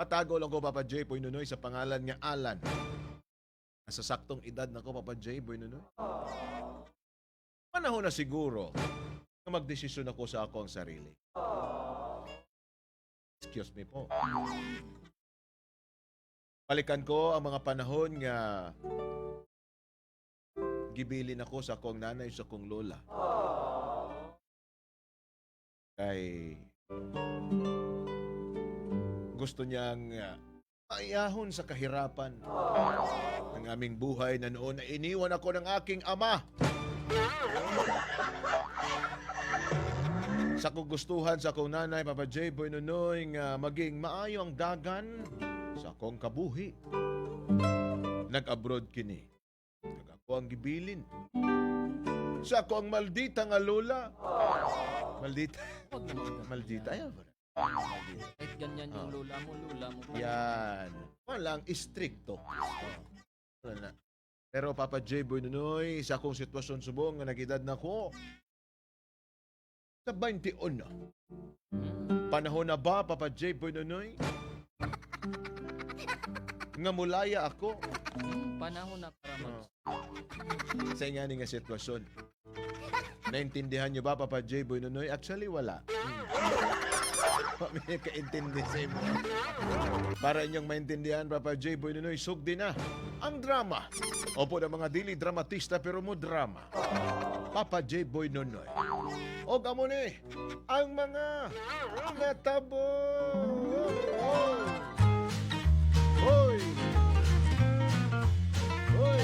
Patago lang ko, Papa J. Boy Nunoy, sa pangalan nga Alan. Sa saktong edad na ko, Papa J. Boy Nunoy. Panahon na siguro na magdesisyon ako sa akong sarili. Excuse me po. Balikan ko ang mga panahon nga gibilin ako sa akong nanay, sa akong lola. Kay gusto niyang maiyahon sa kahirapan ng aming buhay na noon na iniwan ako ng aking ama. Sa kagustuhan sa akong nanay, Papa J. Boy Nunoy, nga maging maayo ang dagan sa akong kabuhi. Nag-abroad kini. Nag-ako ang gibilin. Sa akong maldita nga lola. Maldita. Huwag naman ganyan. Maldita. Ayaw ba? Kahit ganyan yung lola mo pa. Yan. Walang istrikto. Wala na. Pero Papa J. Boy Nunoy, sa akong sitwasyon subong nga nag-edad na ko, sa 21 na. Panahon na ba, Papa J. Boy Nunoy? Nga mulaya ako Panahon na para mag... sa ingani nga sitwasyon. Naintindihan niyo ba, Papa J. Boy Nunoy? Actually, wala. May kaintindi sa inyo. Para inyong maintindihan, Papa J. Boy Nunoy, sugdi na ang drama. Opo na mga dili dramatista pero mo drama. Papa J. Boy Nunoy. O gamo ni ang mga natabo. Hoy! Hoy!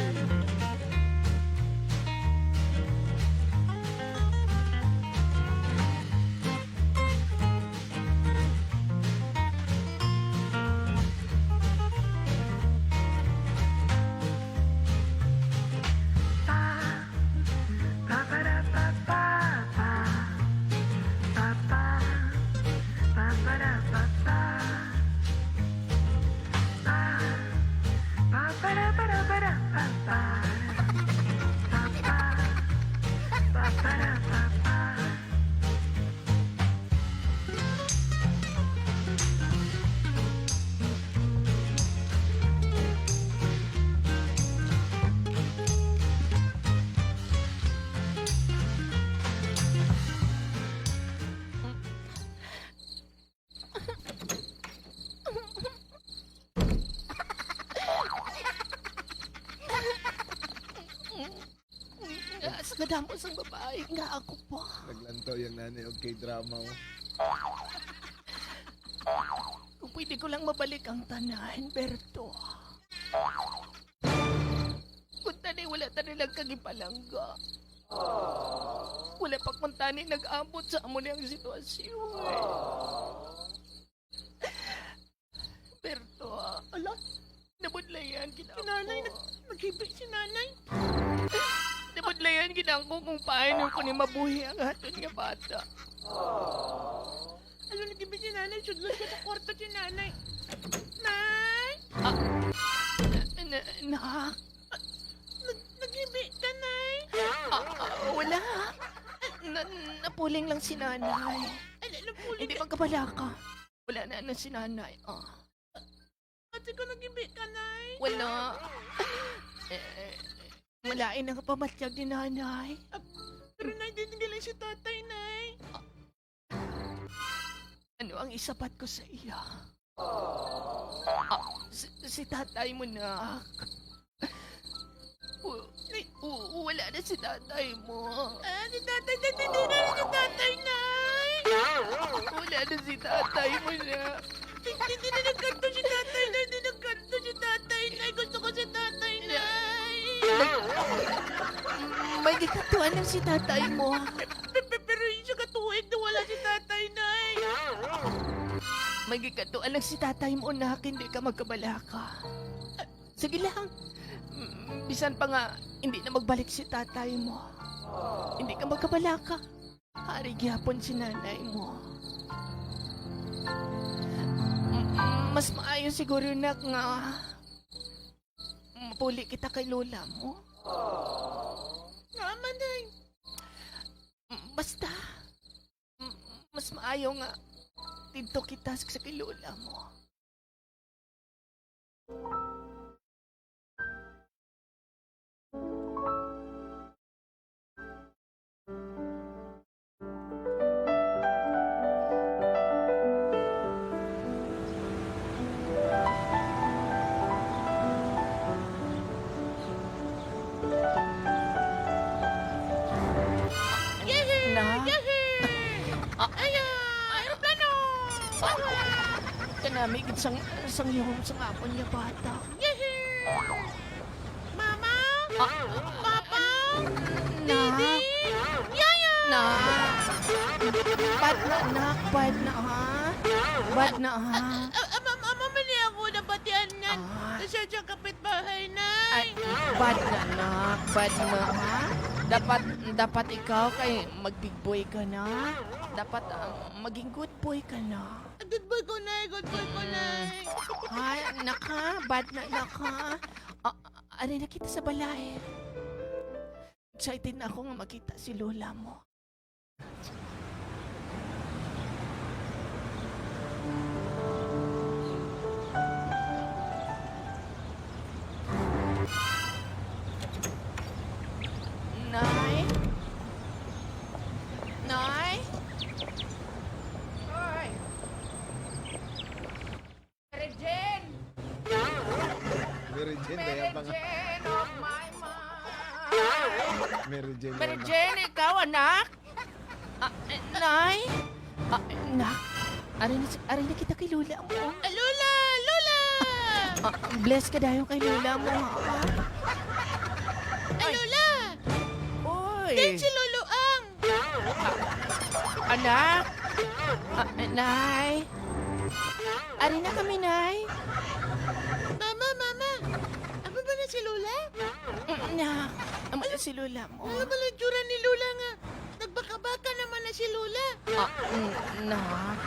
Sa kadamos ang babae nga ako pa. Naglantaw yung nanay og K-drama mo. Kung pwede ko lang mabalik ang tanan, Berto. Kung tani wala tani lang kagipalangga. Wala pa kung tani nag-ambot sa amo niyang sitwasyon. Berto, ala, nabudlayan kita ako. Nanay, naghibig si nanay. Nabudlayan ginangko kung paano ko ni mabuhi ang haton nga bata. Ano nagibig si nanay? Sudlot ka sa kwarto si nanay. Nay! Nak? Nagibig ka, Nay? Wala. Napuling lang si nanay. Hindi magkabala ka. Wala na si nanay. Ate ko nagibig ka, Nay? Wala. Malain ang pamatyag ni nanay. Pero Nay, dinigilin si tatay, Nay. Ano ang isapat ko sa iya? Si tatay mo, nak. Wala na si tatay mo. Si tatay, hindi na si tatay, Nay. Wala na si tatay mo, nak. Hindi na nagkanto si tatay, Nay. Hindi nagkanto si tatay, Nay. Gusto ko si tatay, Nay. May gikatuan lang si tatay mo. Pero yung sa katuwig na wala si tatay, Nay. May gikatuan lang si tatay mo, nak. Hindi ka magkabalaka. Sige lang. Bisan pa nga, hindi na magbalik si tatay mo. Hindi ka magkabalaka. Hari gyapon si nanay mo. Mas maayo siguro na nga mapuli kita kay lola mo. Naman, Nay. Basta, mas maayo nga Ihatid to kita sa kay lola mo. Na? Aeroplano! Kanamig sang yung sang apon niya bata. Mama? Papa? Na? Yaya! Na? Bad na, anak. Bad na, ha? Bad na, ha? Mamali ako na batian niyan. Ah. Siya siya kapitbahay na. Ay, bad na, anak. Bad na, ha? Dapat ikaw kay mag-big boy ka na. Dapat maging good boy ka na. Good boy ko na, good boy ko na. Ay, anak ha? Bad na, anak ha? Ano na kita sa balay? Excited na ako nga makita si lola mo. Nay? Nay? Hoy! Mary Jane! Mary Jane, Mary kaya pa nga. Jane of my mind! Mary Jane. Mary kaya pa. Jane, ikaw anak? Nay? Anak? Aray na kita kay Lola mo. Lola! Lola! Bless ka dahil kay Lola mo, ha? Lola! Oy! Yan si Lolo Ang! Anak? Nay? Aray na kami, Nay? Mama! Ano ba na si Lola? Anak, amo na si Lola mo. Ano ba na tsura ni Lola nga? Nagbaka-baka naman na si Lola. Nak,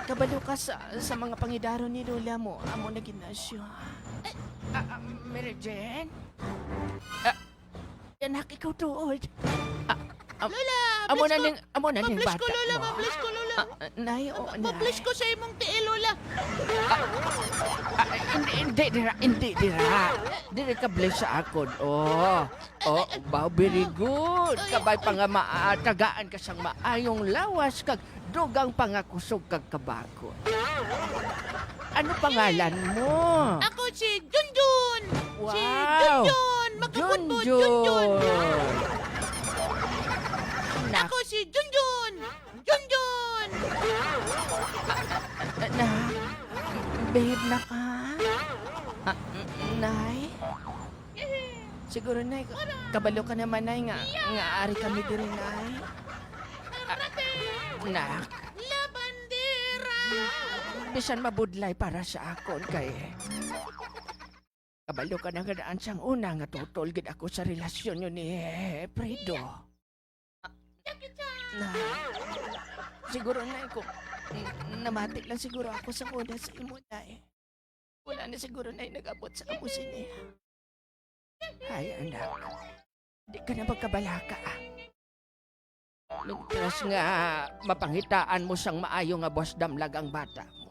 kabalo ka sa mga pangidaro ni Lola mo. Amo na ginasyo. Mary Jane? Anak, ikaw tuod. Lola, Amo na ning Mabless bata ko, Lola. mo. Mabless ko, Lola. Nay, o nay. Mabless ko sa imong tiil, Lola. Hindi dira. Diri ka bless sa akon. Oh, wow, very good. Kabay pa nga maatagaan ka sang maayong lawas kag dugang pangakusog kag kabako. Ano pangalan mo? Ako si Junjun. Si Wow. Junjun. Makaputput, Junjun. Ako si Junjun. Junjun. Na, babe na ka? Nay? Siguro, Nay, kabalo ka naman, Nay, nga ari kami diri, Nay. Nak, La bandera. bisan mabudlay para sa akon kay kabalo ka na nga daan siyang una nga tutol gid ako sa relasyon nyo ni Fredo. Na, siguro na kung namatik lang siguro ako sa una sa imo na wala na siguro na nag-abot sa kamusin niya. Ay anak, di ka na magkabalaka Mientras nga mapangitaan mo sang maayo nga boss damlag ang bata mo.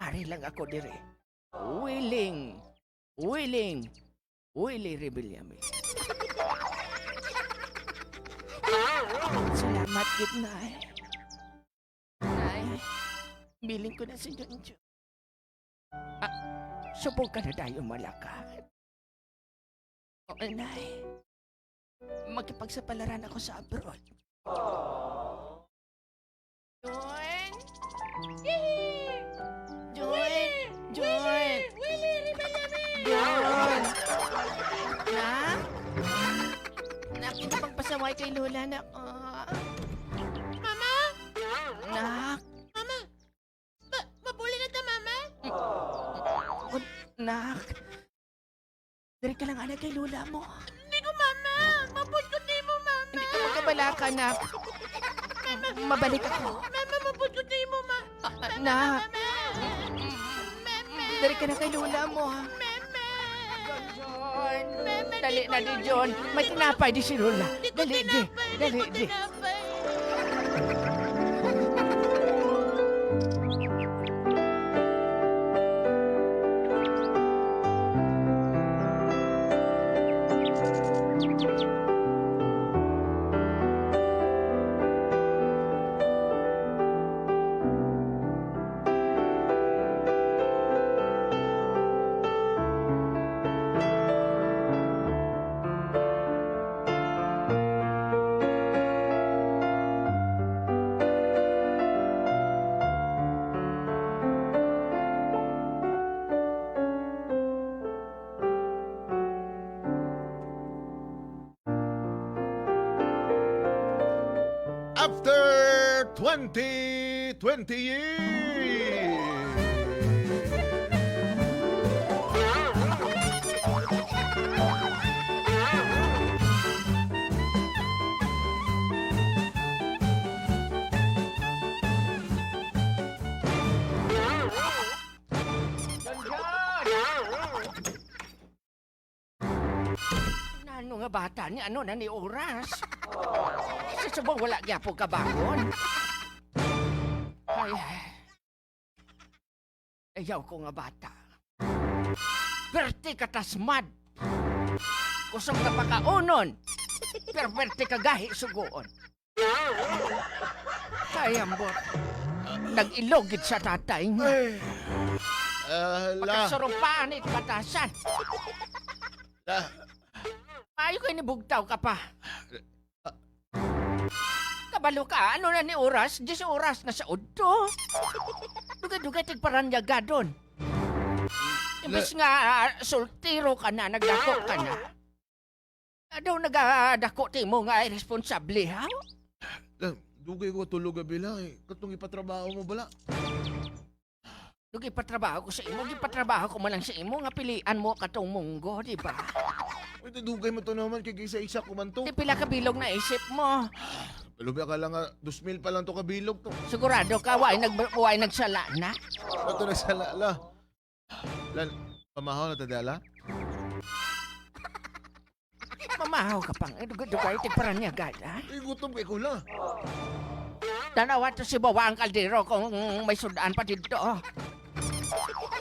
Ari lang ako dire. Willing Rebeliame. Salamat gid Nay. Nay, biling ko na si Junjun. Subok ka na tayo malakad. O Nay, makipagsapalaran ako sa abroad. Joy! Nak, ito pagpasaway kay Lola na. Mama? Nak, Mabuli na ta, Mama? nak. Dari ka lang anak kay Lola mo. Hindi ko, Mama. Mabulkot na mo, Mama. Hindi ka magkabalaka, nak. Mabalik ako. Mama, mabulkot na mo, Ma. Nak, Mama. dari ka na kay Lola mo, ha. Mama. John, dali na di John. May tinapay di si Lola. Dali di. Ano nga bata ni ano na ni oras? Sa subong wala gyapo ka bangon. Ay, ayaw ko nga bata. Perti ka tasmad. Kusog ka pakaunon. Pero perti ka gahi sugoon. Kayambot. Nag-ilogit sa tatay niya. La. Pagkasurupaan at batasan. La. Ayaw ko inibugtaw ka pa. Kabalo ka, ano na ni oras? 10 oras na sa udto. Dugay-dugay tigparanyaga doon. Imbes nga sultiro ka na, nagdako ka na. Daw nagadako ti mo nga irresponsable, ha? La, dugay ko tulog gabi lang eh. Katong ipatrabaho mo bala. Dugay patrabaho ko sa imo, gipatrabaho ko man lang sa imo, nga pilian mo katong munggo, di ba? Uy, dugay mo to naman kay isa-isa ko man to. Di pila kabilog na isip mo. Palubya ka lang nga, 2,000 pa lang to kabilog to. Sigurado ka, way nagsala na? Ito na sa la. Lan, pamahaw na tadala? Mamahaw ka pang, dugay tigparanyaga, ha? Eh, gutom kay kula. Tanawa to si Bawa ang kaldero kung may sudaan pa dito.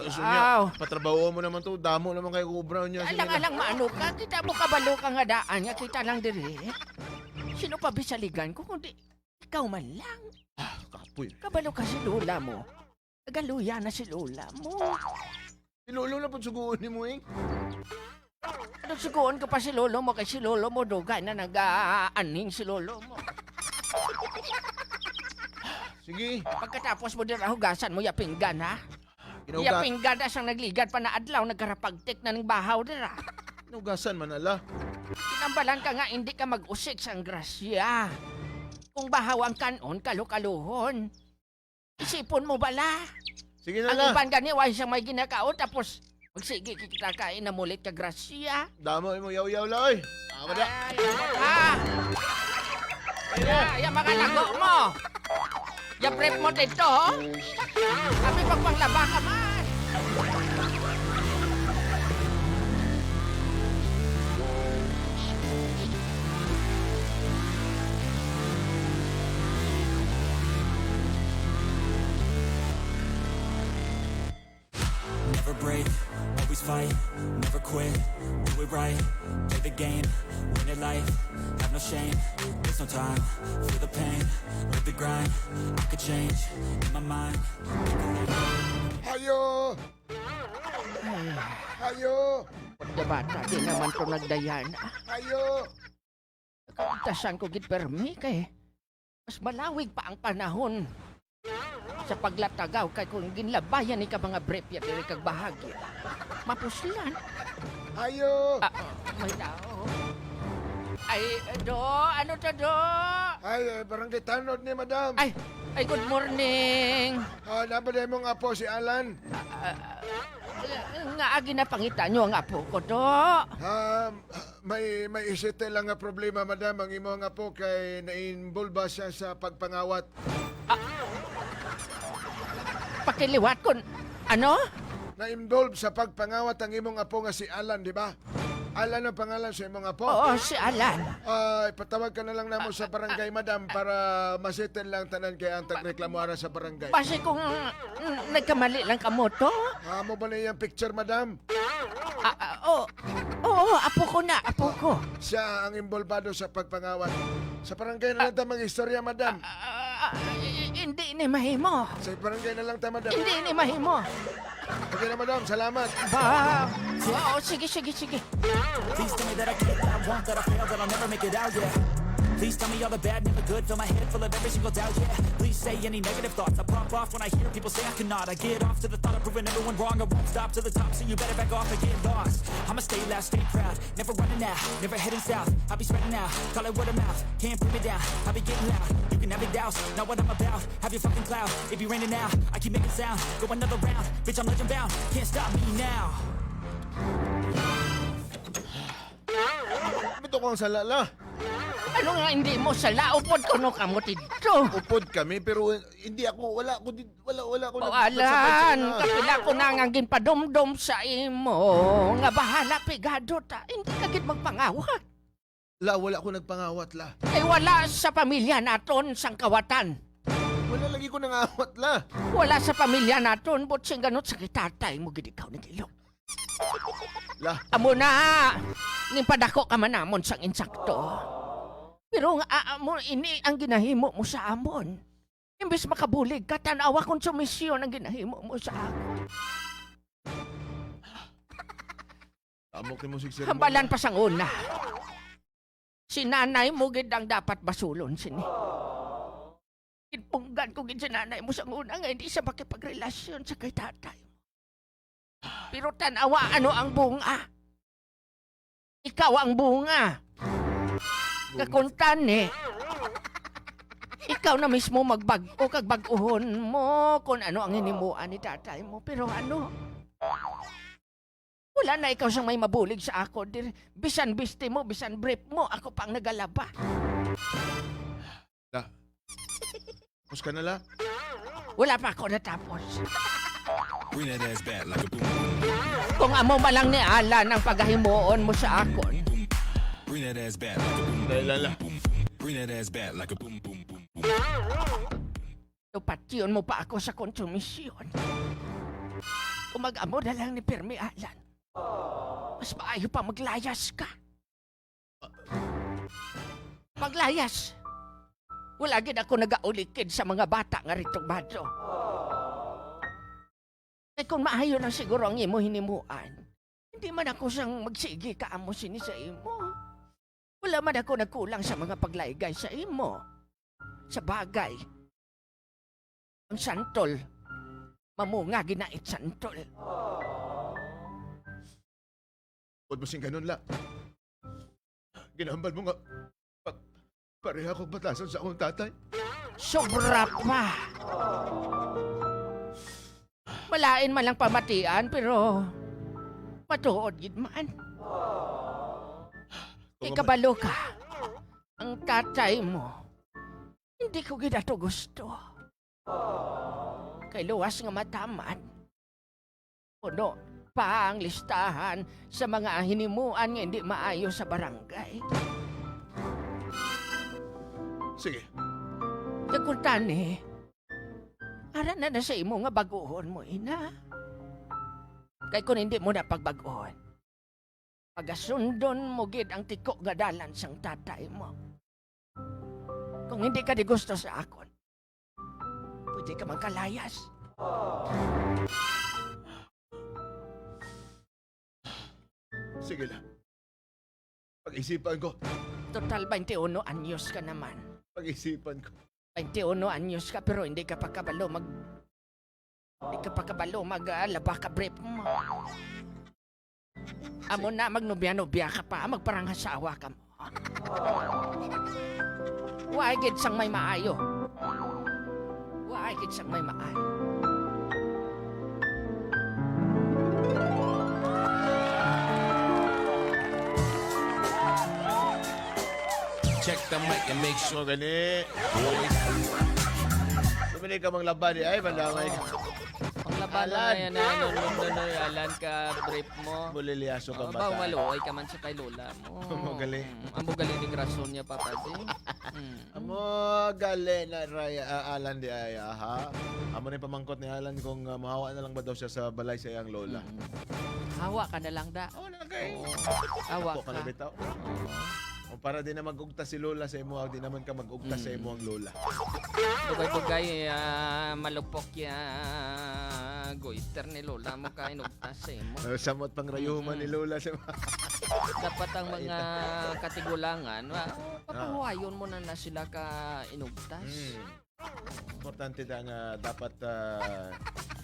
So Aw. niya, patrabaho mo naman to. Damo naman kay Cobra niya. Alang-alang maano ka, kita mo kabalo ka nga daan nga, kita lang diri. Sino pa bisaligan ko kundi ikaw man lang. Kapoy. Kabalo ka si Lola mo. Nagaluya na si Lola mo. Ilolo na po suguon ni mo eh. Ano suguon ka pa si Lolo mo kay si Lolo mo dugay na nag-aaning si Lolo mo. Sige. Pagkatapos mo din hugasan mo yapinggan ha. Inuga- Yapinggan na siyang nagligad pa na adlaw nagkarapagtik na ng bahaw dira. Inugasan man ala. Kinambalan ka nga hindi ka mag-usik sang grasya. Kung bahaw ang kanon, kalukaluhon. Isipon mo bala. Sige na Ang la. iban gani, why siyang may ginakao, tapos magsige kita kain na mulit ka grasya. Damo mo yaw-yaw la oy. Tama da. Ay, ha? Ay, mga lago mo. Ya prep mo dito, ho? Kami pagpanglaba ka man. Never break, always fight, never quit, do it right, play the game, win it life, have no shame, there's no time, feel the pain, live the grind, I could change, in my mind, Hayo! Hayo! Pagda bata, di naman to nagdayan. Hayo! Kauntasan ko git permi kay mas malawig pa ang panahon. Sa paglatagaw kay kung ginlabayan ni ka mga brepya diri kag bahagi. Mapuslan. Hayo! May tao. Ay, do, ano to do? Ay, barangay tanod ni madam. Ay, good morning. Nabaday mong apo si Alan. Nga agi na pangita nyo ang apo ko do. May isite lang nga problema, madam. Ang imo nga po kay na-involve siya sa pagpangawat. Pakiliwat kun ano? Na-involve sa pagpangawat ang imong apo nga si Alan, di ba? Alan ang pangalan sa imong apo. Oo, si Alan. Ipatawag ka na lang namo sa barangay, madam, para masettle lang tanan kay ang tagreklamuara sa barangay. Base kung nagkamali lang kamo to. Mo ba na iyang picture, madam? Oo, apo ko na, apo ko. Siya ang involvado sa pagpangawat. Sa barangay na lang tayo mag-istorya, madam. Hindi ni mahimo. Sa barangay na lang tayo, madam. Hindi ni mahimo. Okay na, madam. Salamat. Ba? Oo, sige. please tell me that I can't, that I won't, that I fail, that I'll never make it out, yeah. Please tell me all the bad, never good. Fill my head full of every single doubt, yeah. Please say any negative thoughts. I pop off when I hear people say I cannot. I get off to the thought of proving everyone wrong. I won't stop to the top, so you better back off and get lost. I'ma stay loud, stay proud, never running out, never heading south. I'll be spreading out, call it word of mouth. Can't put me down, I'll be getting loud. You can have your doubts, not what I'm about. Have your fucking cloud, it be raining now. I keep making sound, go another round. Bitch, I'm legend bound, can't stop me now. Ito kong salala. Ano nga hindi mo sala? Upod ko no kamo dito. Upod kami, pero hindi ako, wala ako. Alan, kapila ko na nga ginpadumdum sa imo. Nga bahala, pigado ta. Hindi ka gid magpangawat. La, wala ako nagpangawat, la. Ay wala sa pamilya naton sang kawatan. Wala lagi ko nangawat, la. Wala sa pamilya naton, but sing ganot sa kitatay mo gid ikaw nagilok. La, Amo na, nimpadako ka man namon sang insakto. Pero nga amo ini ang ginahimo mo sa amon. Imbes makabulig ka, tanawa konsumisyon ang ginahimo mo sa amon. amok ni mo sigsir mo. Hambalan pa sang una. Si nanay mo gid ang dapat basulon sini. Itpunggan ko gid si nanay mo sang una nga hindi siya makipagrelasyon sa kay tatay mo. Pero tanawa ano ang bunga? Ikaw ang bunga. Kakuntan eh. Ikaw na mismo magbago kag bag-uhon mo kung ano ang hinimuan ni tatay mo. Pero ano? Wala na ikaw siyang may mabulig sa ako. Bisan biste mo, bisan brief mo, ako pang nagalaba. La, tapos ka na, la. Wala pa ako natapos. Bring that ass back like a boom. Kung amo malang ni Alan ang paghahimuon mo sa akon, Bring that ass back like a boom. Dahil, la. Bring that ass back like a boom boom boom boom. tupatyon mo pa ako sa konsumisyon. Kung mag-amo na lang ni Permi Alan, mas maayo pa maglayas ka. Maglayas. Wala gid ako nagaulikid sa mga bata nga ritong badlo. Eh kung maayo lang siguro ang imo hinimuan, hindi man ako siyang magsigi kaamo sini sa imo. Wala man ako nagkulang sa mga paglaygay sa imo. Sa bagay, ang santol, mamunga ginait santol. Huwag mo sing ganun, la. Ginahambal mo nga. Pareha akong batasan sa akong tatay. Sobra pa. Malain man lang pamatian, pero matuod gid man. Ikabalo ka. Ang tatay mo, hindi ko gid ato gusto. Kay luwas nga mataman. Puno pa ang listahan sa mga hinimuan nga hindi maayo sa barangay. Sige. Kaguntan eh. Ara na sa imo nga baguhon mo, ina. Kay kung hindi mo na pagbaguhon, pagasundon mo gid ang tiko nga dalan sang tatay mo. Kung hindi ka di gusto sa akon, pwede ka magkalayas. Sige, la. Pag-isipan ko. Total 21 anyos ka naman. Pag-isipan ko. 21 anyos ka pero hindi ka pa kabalo laba ka brief mo. Amo na magnobya-nobya ka pa, magparangasawa ka mo. Why gid sang may maayo? Why gid sang may maayo? Check the mic and make sure. So, gani. Sumili ka mang laban ay, mandamay ka. Ang laban na Alan. yan na nonoy Alan ka brief mo. Buliliaso ka Ba, bata. maluoy ka man sa kay lola mo. Magaling. Ang magaling ni rason niya, Papa Di. Amo gali na Raya Alan di ay ha. Amo na yung pamangkot ni Alan kung mahawa na lang ba daw siya sa balay sa iyang lola. Hawa ka na lang da. Oh, na kay. Hawa Ako ka na ka. bitaw. O para di na mag-ugta si Lola sa imo, di naman ka mag-ugta sa imo ang Lola. Dugay-dugay, malupok ya. Goiter ni Lola mo ka inugtas mo. Samot pang rayuman ni Lola sa Dapat ang mga katigulangan, papahuayon mo na sila ka inugtas. Importante na nga dapat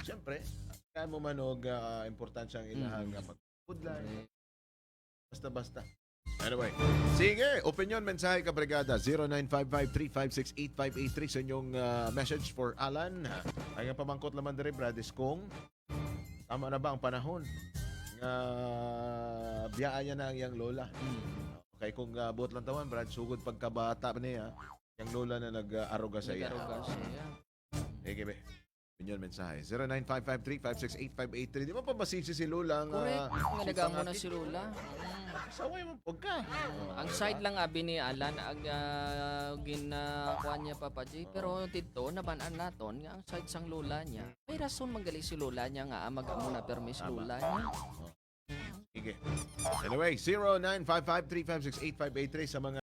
siyempre kaya mo manog importansya ang ilahang pagpudlan. Basta-basta. Anyway, sige, opinion, mensahe ka brigada 0955-356-8583 sa inyong message for Alan. Ay nga pamangkot naman diri Bradis kung tama na ba ang panahon nga biyaan niya na ang iyang lola. Okay, kung buot lang tawan Brad, sugod pagkabata niya, yung lola na nag-aruga sa iya. Nag-aruga siya. Sige, be. Opinion, mensahe 0955-356-8583. Di mo pa masisi si Lola ang Correct. Nalaga mo na si Lola. saway mo pagka. Ang side lang abi ni Alan ang ginakuha niya Papa J. Pero dito nabanan naton nga ang side sang lola niya. May rason manggali si lola niya nga mag-amo na permis lola niya. Sige. Anyway, 0955-356-8583 sa mga